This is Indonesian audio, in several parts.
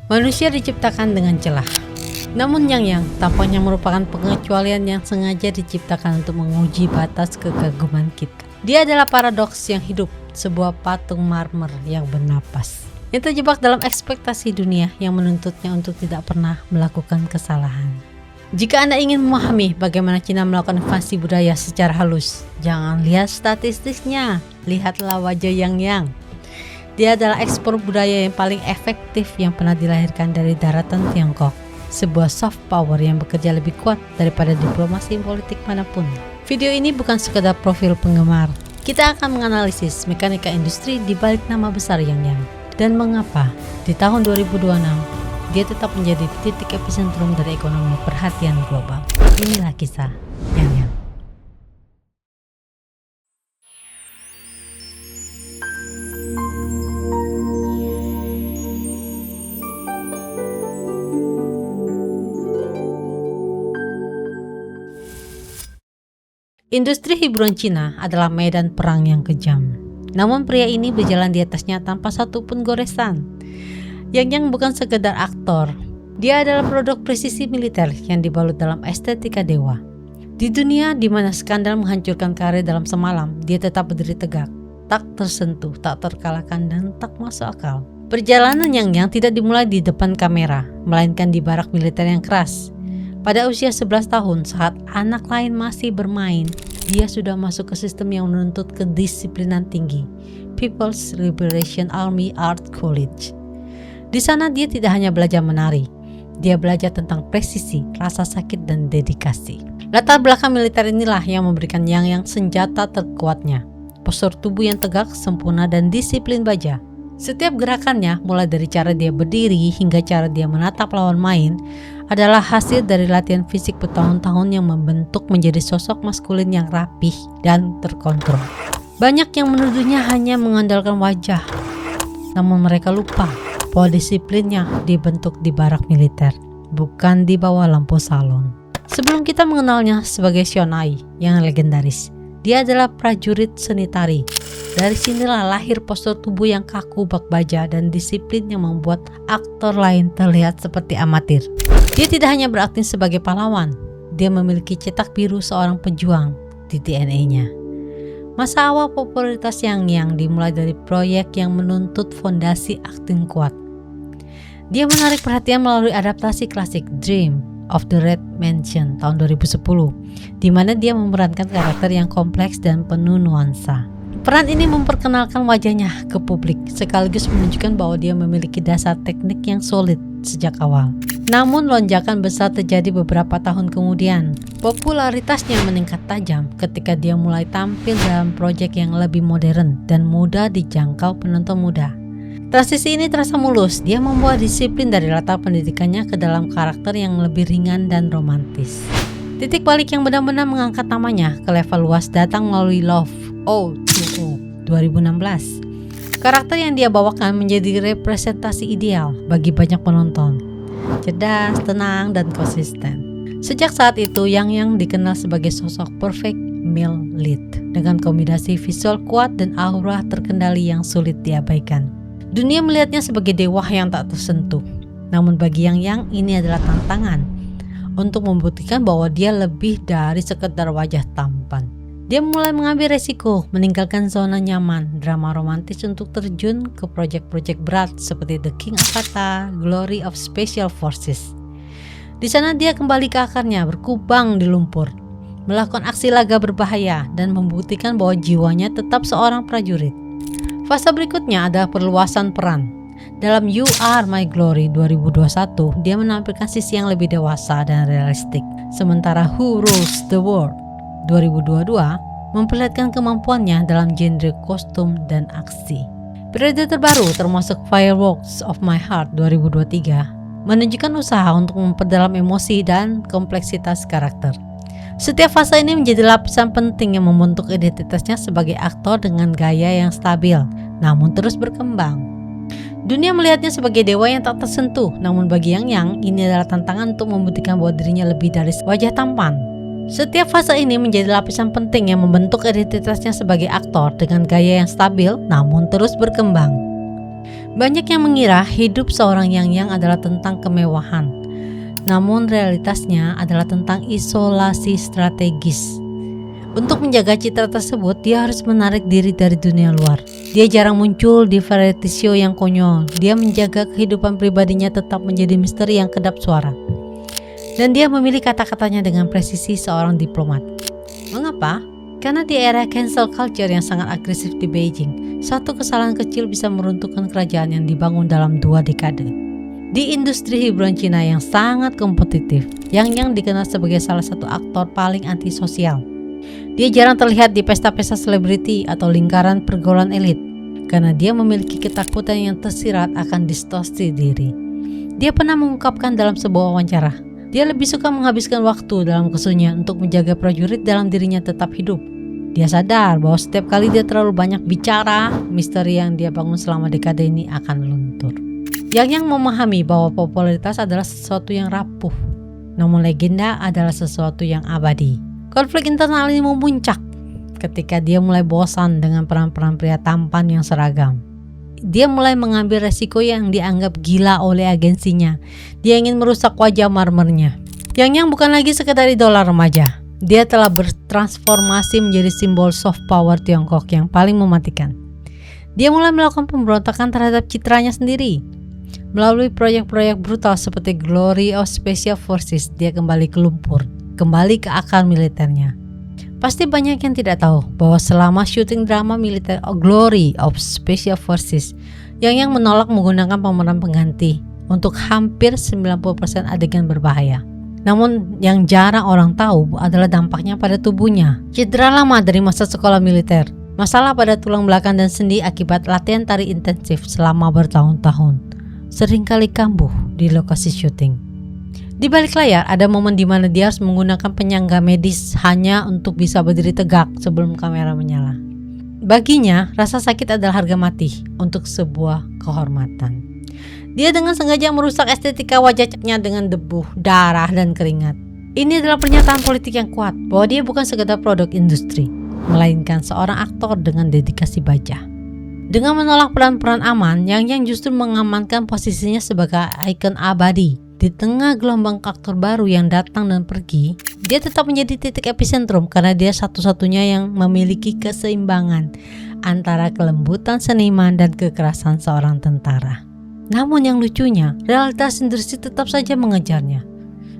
Manusia diciptakan dengan celah. Namun Yang tampaknya merupakan pengecualian yang sengaja diciptakan untuk menguji batas kekaguman kita. Dia adalah paradoks yang hidup, sebuah patung marmer yang bernapas, yang terjebak dalam ekspektasi dunia yang menuntutnya untuk tidak pernah melakukan kesalahan. Jika Anda ingin memahami bagaimana Cina melakukan invasi budaya secara halus, jangan lihat statistiknya, lihatlah wajah Yang. Dia adalah ekspor budaya yang paling efektif yang pernah dilahirkan dari daratan Tiongkok. Sebuah soft power yang bekerja lebih kuat daripada diplomasi politik manapun. Video ini bukan sekedar profil penggemar. Kita akan menganalisis mekanika industri di balik nama besar Yang dan mengapa di tahun 2026 dia tetap menjadi titik epicentrum dari ekonomi perhatian global. Inilah kisah Yang. Industri hiburan Cina adalah medan perang yang kejam. Namun pria ini berjalan di atasnya tanpa satupun goresan. Yang bukan sekedar aktor. Dia adalah produk presisi militer yang dibalut dalam estetika dewa. Di dunia di mana skandal menghancurkan karir dalam semalam, dia tetap berdiri tegak, tak tersentuh, tak terkalahkan, dan tak masuk akal. Perjalanan Yang tidak dimulai di depan kamera, melainkan di barak militer yang keras. Pada usia 11 tahun saat anak lain masih bermain, dia sudah masuk ke sistem yang menuntut kedisiplinan tinggi, People's Liberation Army Art College. Di sana dia tidak hanya belajar menari, dia belajar tentang presisi, rasa sakit, dan dedikasi. Latar belakang militer inilah yang memberikan Yang senjata terkuatnya, postur tubuh yang tegak, sempurna, dan disiplin baja. Setiap gerakannya, mulai dari cara dia berdiri hingga cara dia menatap lawan main, adalah hasil dari latihan fisik bertahun-tahun yang membentuk menjadi sosok maskulin yang rapih dan terkontrol. Banyak yang menuduhnya hanya mengandalkan wajah, namun mereka lupa bahwa disiplinnya dibentuk di barak militer, bukan di bawah lampu salon. Sebelum kita mengenalnya sebagai Shionai yang legendaris, dia adalah prajurit seni tari. Dari sinilah lahir postur tubuh yang kaku bak baja dan disiplin yang membuat aktor lain terlihat seperti amatir. Dia tidak hanya berakting sebagai pahlawan, dia memiliki cetak biru seorang pejuang di DNA-nya. Masa awal popularitas Yang dimulai dari proyek yang menuntut fondasi akting kuat. Dia menarik perhatian melalui adaptasi klasik Dream of the Red Mansion tahun 2010, di mana dia memerankan karakter yang kompleks dan penuh nuansa. Peran ini memperkenalkan wajahnya ke publik, sekaligus menunjukkan bahwa dia memiliki dasar teknik yang solid sejak awal. Namun lonjakan besar terjadi beberapa tahun kemudian. Popularitasnya meningkat tajam ketika dia mulai tampil dalam proyek yang lebih modern dan mudah dijangkau penonton muda. Transisi ini terasa mulus, dia membawa disiplin dari latar pendidikannya ke dalam karakter yang lebih ringan dan romantis. Titik balik yang benar-benar mengangkat namanya ke level luas datang melalui Love O2O 2016. Karakter yang dia bawakan menjadi representasi ideal bagi banyak penonton. Cerdas, tenang, dan konsisten. Sejak saat itu, Yang dikenal sebagai sosok perfect male lead dengan kombinasi visual kuat dan aura terkendali yang sulit diabaikan. Dunia melihatnya sebagai dewa yang tak tersentuh. Namun bagi Yang ini adalah tantangan untuk membuktikan bahwa dia lebih dari sekedar wajah tampan. Dia mulai mengambil resiko, meninggalkan zona nyaman, drama romantis untuk terjun ke proyek-proyek berat seperti The King Agatha, Glory of Special Forces. Di sana dia kembali ke akarnya, berkubang di lumpur, melakukan aksi laga berbahaya, dan membuktikan bahwa jiwanya tetap seorang prajurit. Fase berikutnya adalah perluasan peran. Dalam You Are My Glory 2021, dia menampilkan sisi yang lebih dewasa dan realistik. Sementara Who Rules the World 2022 memperlihatkan kemampuannya dalam genre kostum dan aksi. Periode terbaru termasuk Fireworks of My Heart 2023 menunjukkan usaha untuk memperdalam emosi dan kompleksitas karakter. Setiap fase ini menjadi lapisan penting yang membentuk identitasnya sebagai aktor dengan gaya yang stabil namun terus berkembang. Dunia melihatnya sebagai dewa yang tak tersentuh, namun bagi Yang ini adalah tantangan untuk membuktikan bahwa dirinya lebih dari wajah tampan. Setiap fase ini menjadi lapisan penting yang membentuk identitasnya sebagai aktor dengan gaya yang stabil namun terus berkembang. Banyak yang mengira hidup seorang Yang adalah tentang kemewahan, namun realitasnya adalah tentang isolasi strategis. Untuk menjaga citra tersebut, dia harus menarik diri dari dunia luar. Dia jarang muncul di variety show yang konyol. Dia menjaga kehidupan pribadinya tetap menjadi misteri yang kedap suara. Dan dia memilih kata-katanya dengan presisi seorang diplomat. Mengapa? Karena di era cancel culture yang sangat agresif di Beijing, satu kesalahan kecil bisa meruntuhkan kerajaan yang dibangun dalam 2 dekade. Di industri hiburan Cina yang sangat kompetitif, Yang dikenal sebagai salah satu aktor paling antisosial. Dia jarang terlihat di pesta-pesta selebriti atau lingkaran pergaulan elit, karena dia memiliki ketakutan yang tersirat akan distorsi diri. Dia pernah mengungkapkan dalam sebuah wawancara, dia lebih suka menghabiskan waktu dalam kesunyian untuk menjaga prajurit dalam dirinya tetap hidup. Dia sadar bahwa setiap kali dia terlalu banyak bicara, misteri yang dia bangun selama dekade ini akan luntur. Yang memahami bahwa popularitas adalah sesuatu yang rapuh, namun legenda adalah sesuatu yang abadi. Konflik internal ini memuncak ketika dia mulai bosan dengan peran-peran pria tampan yang seragam. Dia mulai mengambil resiko yang dianggap gila oleh agensinya. Dia ingin merusak wajah marmernya. Yang bukan lagi sekedar idola remaja. Dia telah bertransformasi menjadi simbol soft power Tiongkok yang paling mematikan. Dia mulai melakukan pemberontakan terhadap citranya sendiri. Melalui proyek-proyek brutal seperti Glory of Special Forces, dia kembali ke lumpur, kembali ke akar militernya. Pasti banyak yang tidak tahu bahwa selama syuting drama militer Glory of Special Forces, Yang menolak menggunakan pemeran pengganti untuk hampir 90% adegan berbahaya. Namun yang jarang orang tahu adalah dampaknya pada tubuhnya. Cedera lama dari masa sekolah militer, masalah pada tulang belakang dan sendi akibat latihan tari intensif selama bertahun-tahun, seringkali kambuh di lokasi syuting. Di balik layar ada momen di mana dia harus menggunakan penyangga medis hanya untuk bisa berdiri tegak sebelum kamera menyala. Baginya, rasa sakit adalah harga mati untuk sebuah kehormatan. Dia dengan sengaja merusak estetika wajahnya dengan debu, darah, dan keringat. Ini adalah pernyataan politik yang kuat bahwa dia bukan sekedar produk industri, melainkan seorang aktor dengan dedikasi baja. Dengan menolak peran-peran aman, Yang justru mengamankan posisinya sebagai ikon abadi. Di tengah gelombang aktor baru yang datang dan pergi, dia tetap menjadi titik epicentrum karena dia satu-satunya yang memiliki keseimbangan antara kelembutan seniman dan kekerasan seorang tentara. Namun yang lucunya, realitas industri tetap saja mengejarnya.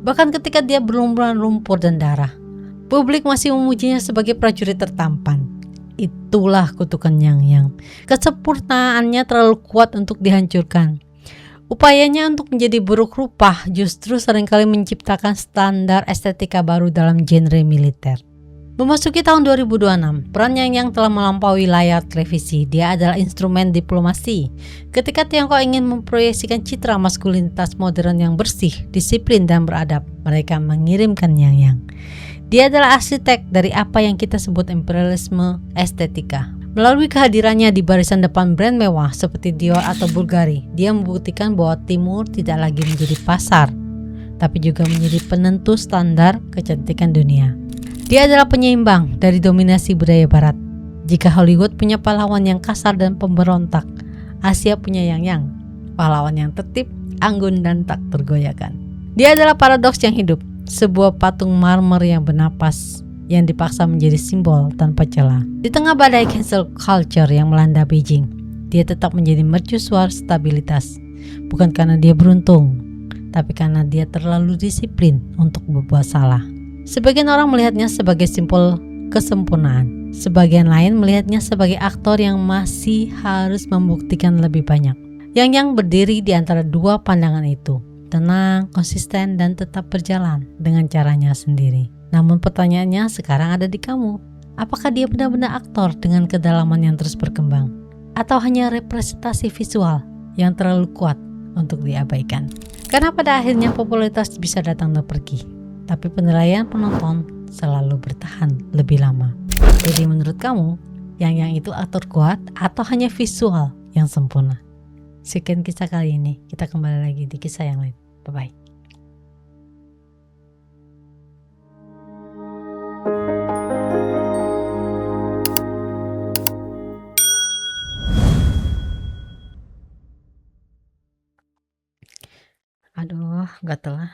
Bahkan ketika dia berlumuran lumpur dan darah, publik masih memujinya sebagai prajurit tertampan. Itulah kutukan Yang. Kesempurnaannya terlalu kuat untuk dihancurkan. Upayanya untuk menjadi buruk rupa justru seringkali menciptakan standar estetika baru dalam genre militer. Memasuki tahun 2026, peran Yang telah melampaui layar televisi. Dia adalah instrumen diplomasi. Ketika Tiongkok ingin memproyeksikan citra maskulinitas modern yang bersih, disiplin, dan beradab, mereka mengirimkan Yang. Dia adalah arsitek dari apa yang kita sebut imperialisme estetika. Melalui kehadirannya di barisan depan brand mewah seperti Dior atau Bulgari, dia membuktikan bahwa Timur tidak lagi menjadi pasar, tapi juga menjadi penentu standar kecantikan dunia. Dia adalah penyeimbang dari dominasi budaya Barat. Jika Hollywood punya pahlawan yang kasar dan pemberontak, Asia punya Yang, pahlawan yang tertib, anggun, dan tak tergoyahkan. Dia adalah paradoks yang hidup, sebuah patung marmer yang bernapas, yang dipaksa menjadi simbol tanpa celah. Di tengah badai cancel culture yang melanda Beijing, dia tetap menjadi mercusuar stabilitas. Bukan karena dia beruntung, tapi karena dia terlalu disiplin untuk berbuat salah. Sebagian orang melihatnya sebagai simbol kesempurnaan. Sebagian lain melihatnya sebagai aktor yang masih harus membuktikan lebih banyak. Yang berdiri di antara dua pandangan itu. Tenang, konsisten, dan tetap berjalan dengan caranya sendiri. Namun pertanyaannya sekarang ada di kamu. Apakah dia benar-benar aktor dengan kedalaman yang terus berkembang? Atau hanya representasi visual yang terlalu kuat untuk diabaikan? Karena pada akhirnya popularitas bisa datang dan pergi, tapi penilaian penonton selalu bertahan lebih lama. Jadi menurut kamu, Yang itu aktor kuat atau hanya visual yang sempurna? Sekian kisah kali ini, kita kembali lagi di kisah yang lain. Bye-bye. Aduh, gatel lah.